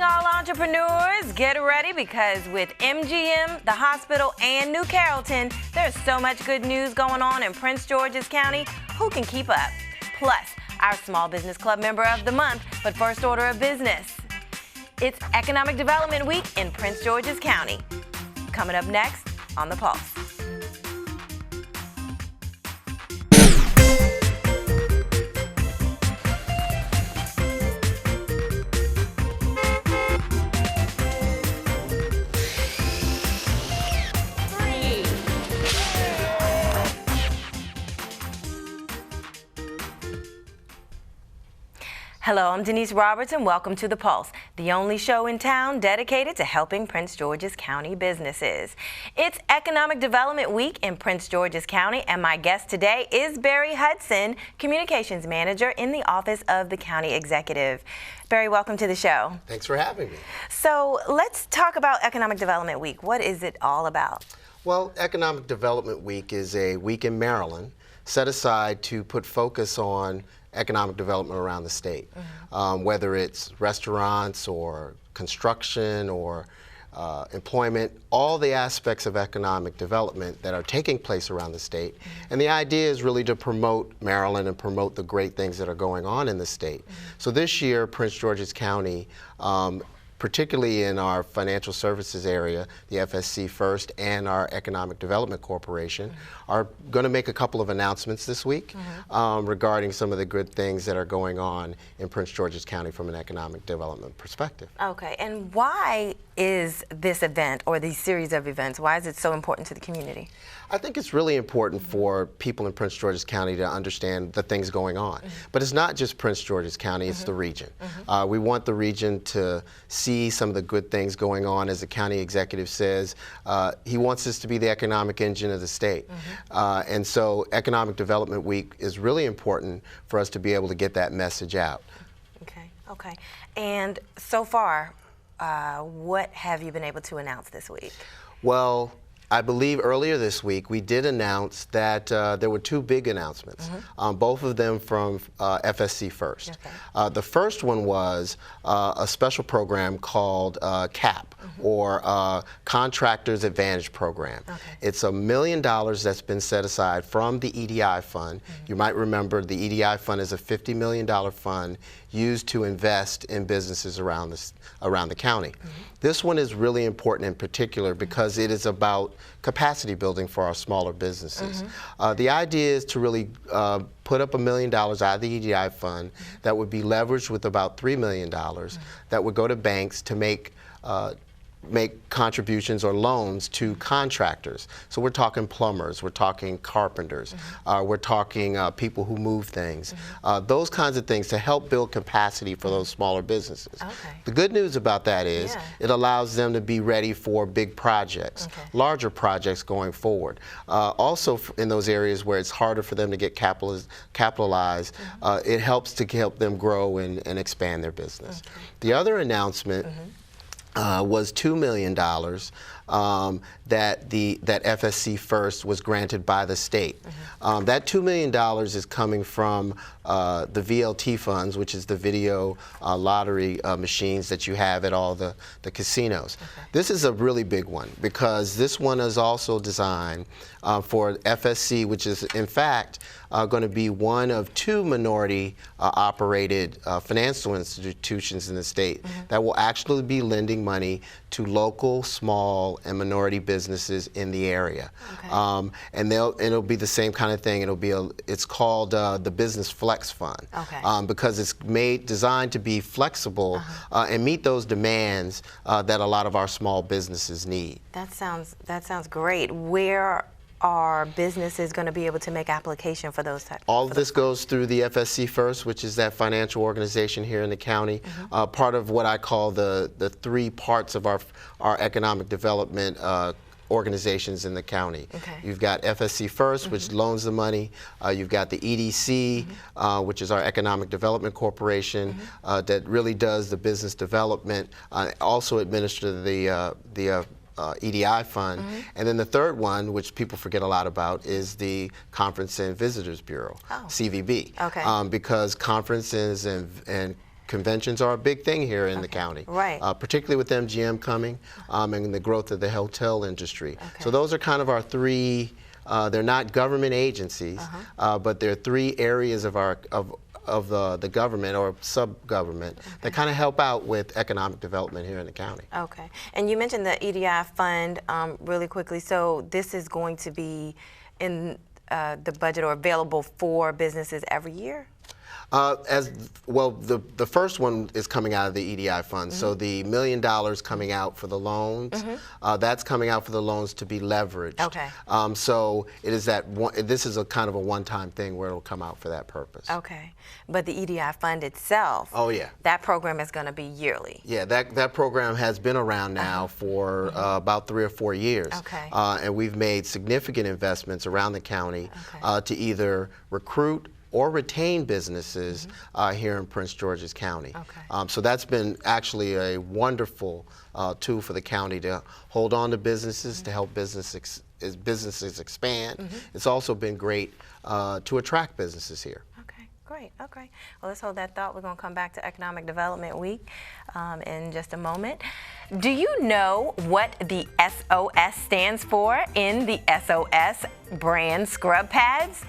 morning, all entrepreneurs. Get ready because with MGM, the hospital, and New Carrollton, there's so much good news going on in Prince George's County. Who can keep up? Plus, our Small Business Club Member of the Month, but first order of business. It's Economic Development Week in Prince George's County. Coming up next on The Pulse. Hello, I'm Denise Roberts and welcome to The Pulse, the only show in town dedicated to helping Prince George's County businesses. It's Economic Development Week in Prince George's County, and my guest today is Barry Hudson, Communications Manager in the Office of the County Executive. Barry, welcome to the show. Thanks for having me. So let's talk about Economic Development Week. What is it all about? Well, Economic Development Week is a week in Maryland set aside to put focus on economic development around the state, whether it's restaurants or construction or employment, all the aspects of economic development that are taking place around the state. And the idea is really to promote Maryland and promote the great things that are going on in the state. So this year, Prince George's County, particularly in our financial services area, the FSC First and our Economic Development Corporation, are going to make a couple of announcements this week regarding some of the good things that are going on in Prince George's County from an economic development perspective. Okay, and why is this event or these series of events, why is it so important to the community? I think it's really important for people in Prince George's County to understand the things going on. But it's not just Prince George's County, it's the region. We want the region to see some of the good things going on. As the county executive says, he wants this to be the economic engine of the state. And so Economic Development Week is really important for us to be able to get that message out. Okay. And so far, what have you been able to announce this week? Well, I believe earlier this week we did announce that there were two big announcements, both of them from FSC First. The first one was a special program called CAP, or Contractors Advantage Program. It's $1 million that's been set aside from the EDI fund. You might remember the EDI fund is a $50 million fund used to invest in businesses around the county. This one is really important in particular because it is about capacity building for our smaller businesses. The idea is to really put up $1 million out of the EDI fund that would be leveraged with about $3 million that would go to banks to make contributions or loans to contractors. So we're talking plumbers, we're talking carpenters, we're talking people who move things, those kinds of things to help build capacity for those smaller businesses. The good news about that is it allows them to be ready for big projects, larger projects going forward. Also in those areas where it's harder for them to get capitalized, it helps to help them grow and expand their business. The other announcement was $2 million that FSC First was granted by the state. That $2 million is coming from the VLT funds, which is the video lottery machines that you have at all the casinos. This is a really big one because this one is also designed for FSC, which is in fact going to be one of two minority operated financial institutions in the state that will actually be lending money to local, small, and minority businesses in the area. And it'll be the same kind of thing. It's called the Business Flex Fund because it's designed to be flexible and meet those demands that a lot of our small businesses need. That sounds great. Where are businesses going to be able to make application for those types? All of this goes through the FSC First, which is that financial organization here in the county. Part of what I call the three parts of our economic development organizations in the county. You've got FSC First, which loans the money. You've got the EDC, which is our Economic Development Corporation, that really does the business development, also administer the EDI fund. And then the third one, which people forget a lot about, is the Conference and Visitors Bureau, CVB. Because conferences and conventions are a big thing here in the county, right? Particularly with MGM coming and the growth of the hotel industry. So those are kind of our three. They're not government agencies, but they're three areas of the government or sub-government that kind of help out with economic development here in the county. Okay. And you mentioned the EDI fund really quickly. So this is going to be in the budget or available for businesses every year? The first one is coming out of the EDI fund. So the $1 million coming out for the loans, that's coming out for the loans to be leveraged. Okay. So it is this is a kind of a one-time thing where it'll come out for that purpose. Okay. But the EDI fund itself, that program is going to be yearly. Yeah, that program has been around now for about 3 or 4 years. Okay. And we've made significant investments around the county to either recruit or retain businesses here in Prince George's County. Okay. So that's been actually a wonderful tool for the county to hold on to businesses, to help businesses expand. It's also been great to attract businesses here. Okay, great. Okay. Well, let's hold that thought. We're going to come back to Economic Development Week in just a moment. Do you know what the SOS stands for in the SOS brand scrub pads?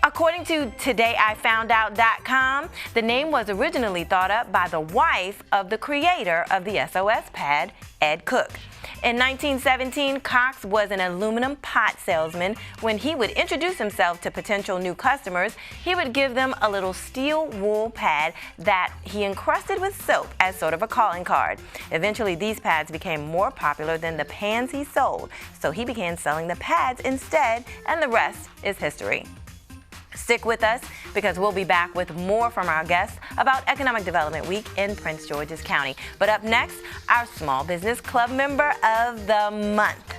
According to TodayIFoundOut.com, the name was originally thought up by the wife of the creator of the SOS pad, Ed Cook. In 1917, Cox was an aluminum pot salesman. When he would introduce himself to potential new customers, he would give them a little steel wool pad that he encrusted with soap as sort of a calling card. Eventually, these pads became more popular than the pans he sold, so he began selling the pads instead, and the rest is history. Stick with us because we'll be back with more from our guests about Economic Development Week in Prince George's County. But up next, our Small Business Club Member of the Month.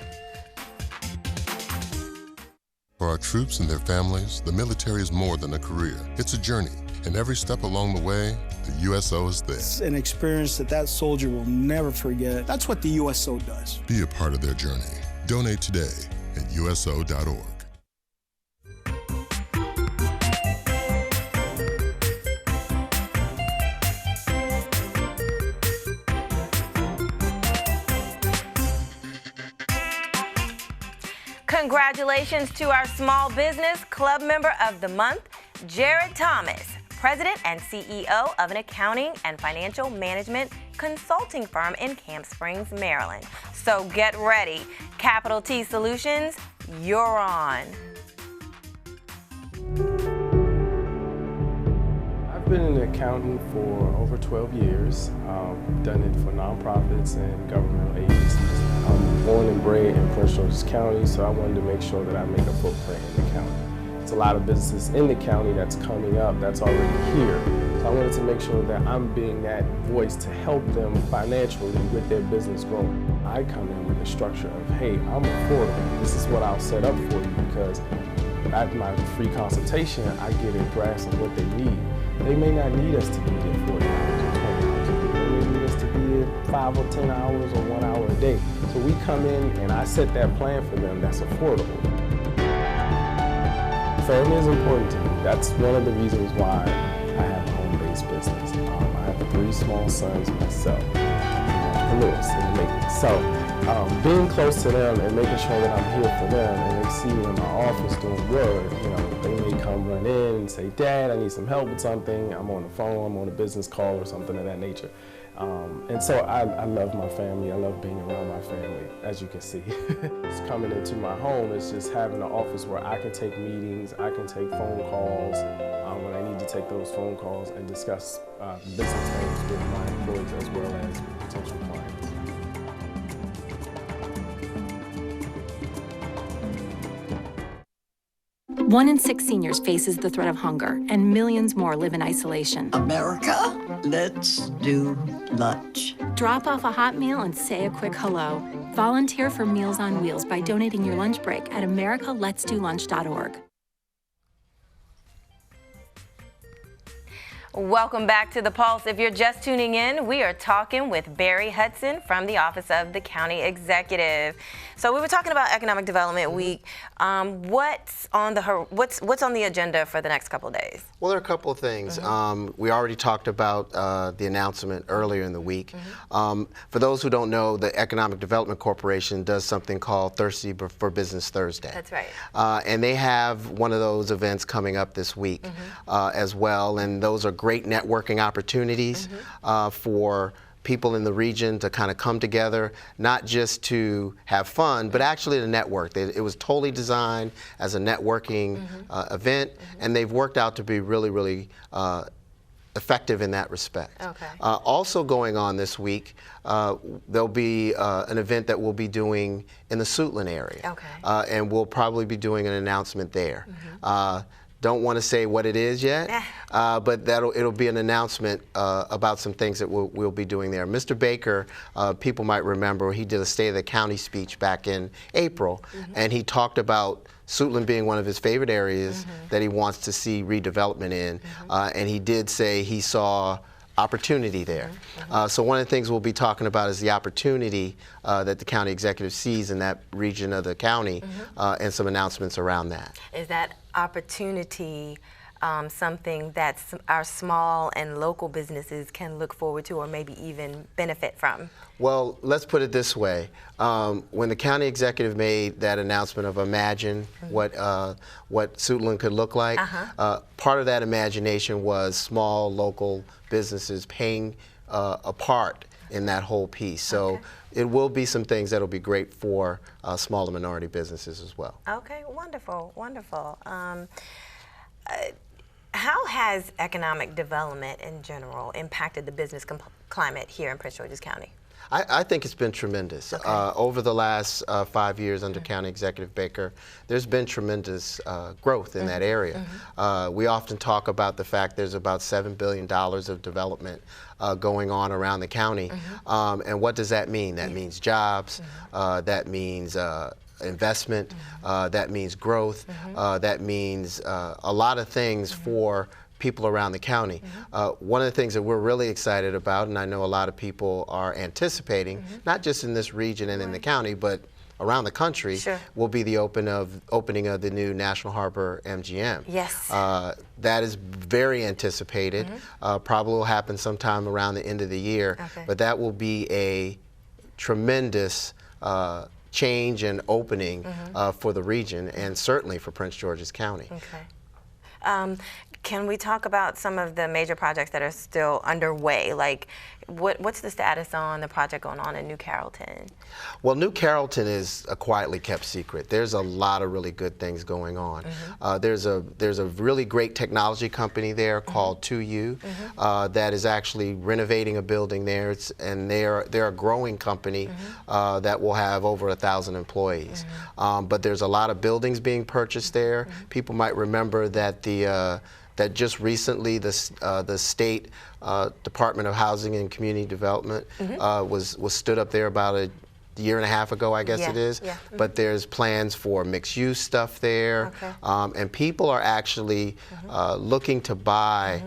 For our troops and their families, the military is more than a career. It's a journey, and every step along the way, the USO is there. It's an experience that soldier will never forget. That's what the USO does. Be a part of their journey. Donate today at USO.org. Congratulations to our Small Business Club Member of the Month, Jared Thomas, President and CEO of an accounting and financial management consulting firm in Camp Springs, Maryland. So get ready. Capital T Solutions, you're on. I've been an accountant for over 12 years. Done it for nonprofits and governmental agencies. I'm born and bred in Prince George's County, so I wanted to make sure that I make a footprint in the county. There's a lot of businesses in the county that's coming up that's already here. So I wanted to make sure that I'm being that voice to help them financially with their business growing. I come in with a structure of, hey, I'm affordable. This is what I'll set up for you, because at my free consultation, I get a grasp of what they need. They may not need us to be there 40 hours or 20 hours a day. They may need us to be there 5 or 10 hours or 1 hour a day. So we come in and I set that plan for them that's affordable. Family is important to me. That's one of the reasons why I have a home-based business. I have 3 small sons myself, Lewis and Nathan. So being close to them and making sure that I'm here for them, and they see me in my office doing good, they may come run in and say, Dad, I need some help with something. I'm on the phone, I'm on a business call or something of that nature. And so I love my family. I love being around my family, as you can see. It's coming into my home. It's just having an office where I can take meetings, I can take phone calls when I need to take those phone calls and discuss business things with my employees as well as potential clients. One in 6 seniors faces the threat of hunger, and millions more live in isolation. America, let's do lunch. Drop off a hot meal and say a quick hello. Volunteer for Meals on Wheels by donating your lunch break at americaletsdolunch.org. Welcome back to The Pulse. If you're just tuning in, we are talking with Barry Hudson from the Office of the County Executive. So we were talking about Economic Development Week. What's on the agenda for the next couple of days? Well, there are a couple of things. We already talked about the announcement earlier in the week. For those who don't know, the Economic Development Corporation does something called Thirsty for Business Thursday. That's right. And they have one of those events coming up this week as well. And those are great networking opportunities for people in the region to kind of come together, not just to have fun, but actually to network. It was totally designed as a networking event, and they've worked out to be really, really effective in that respect. Okay. Also going on this week, there'll be an event that we'll be doing in the Suitland area. Okay. And we'll probably be doing an announcement there. Don't want to say what it is yet, but it'll be an announcement about some things that we'll be doing there. Mr. Baker, people might remember, he did a State of the County speech back in April, and he talked about Suitland being one of his favorite areas that he wants to see redevelopment in, and he did say he saw opportunity there. So one of the things we'll be talking about is the opportunity that the county executive sees in that region of the county, and some announcements around that. Is that opportunity something that our small and local businesses can look forward to or maybe even benefit from? Well, let's put it this way. When the county executive made that announcement of imagine what Suitland could look like, part of that imagination was small local businesses paying a part in that whole piece. So it will be some things that will be great for small and minority businesses as well. Okay, wonderful, wonderful. How has economic development in general impacted the business climate here in Prince George's County? I think it's been tremendous. Over the last 5 years under County Executive Baker, there's been tremendous growth in that area. We often talk about the fact there's about $7 billion of development going on around the county. And what does that mean? That means jobs, that means investment, that means growth, that means a lot of things for people around the county. One of the things that we're really excited about, and I know a lot of people are anticipating, not just in this region and in the county, but around the country, will be the opening of the new National Harbor MGM. Yes. That is very anticipated. Probably will happen sometime around the end of the year, but that will be a tremendous change and opening for the region, and certainly for Prince George's County. Okay. Can we talk about some of the major projects that are still underway? Like, what's the status on the project going on in New Carrollton? Well, New Carrollton is a quietly kept secret. There's a lot of really good things going on. There's a really great technology company there called 2U that is actually renovating a building there. And they're a growing company that will have over 1,000 employees. But there's a lot of buildings being purchased there. People might remember that that just recently the state Department of Housing and Community Development was stood up there about a year and a half ago, I guess it is. But there's plans for mixed-use stuff there, and people are actually looking to buy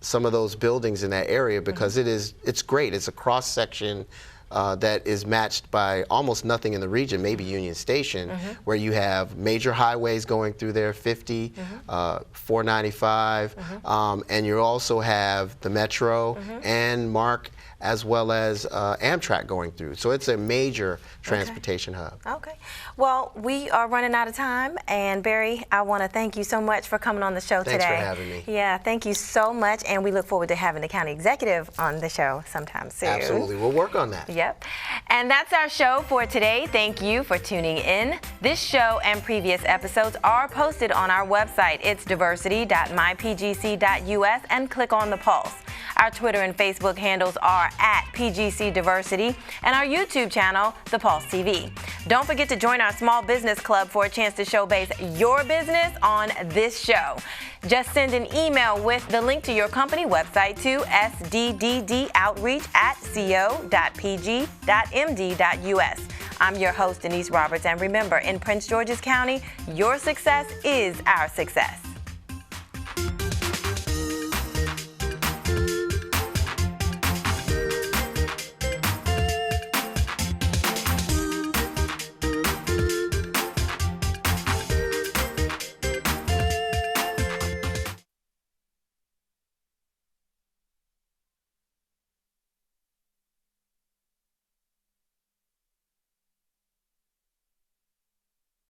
some of those buildings in that area because it's great. It's a cross-section that is matched by almost nothing in the region, maybe Union Station, where you have major highways going through there, 50, 495, and you also have the Metro and MARC, as well as Amtrak going through. So it's a major transportation hub. Okay. Well, we are running out of time, and Barry, I want to thank you so much for coming on the show today. Thanks for having me. Yeah, thank you so much, and we look forward to having the county executive on the show sometime soon. Absolutely. We'll work on that. Yep. And that's our show for today. Thank you for tuning in. This show and previous episodes are posted on our website. It's diversity.mypgc.us, and click on the pulse. Our Twitter and Facebook handles are @PGC Diversity, and our YouTube channel, The Pulse TV. Don't forget to join our Small Business Club for a chance to showcase your business on this show. Just send an email with the link to your company website to sdddOutreach@co.pg.md.us. I'm your host, Denise Roberts, and remember, in Prince George's County, your success is our success.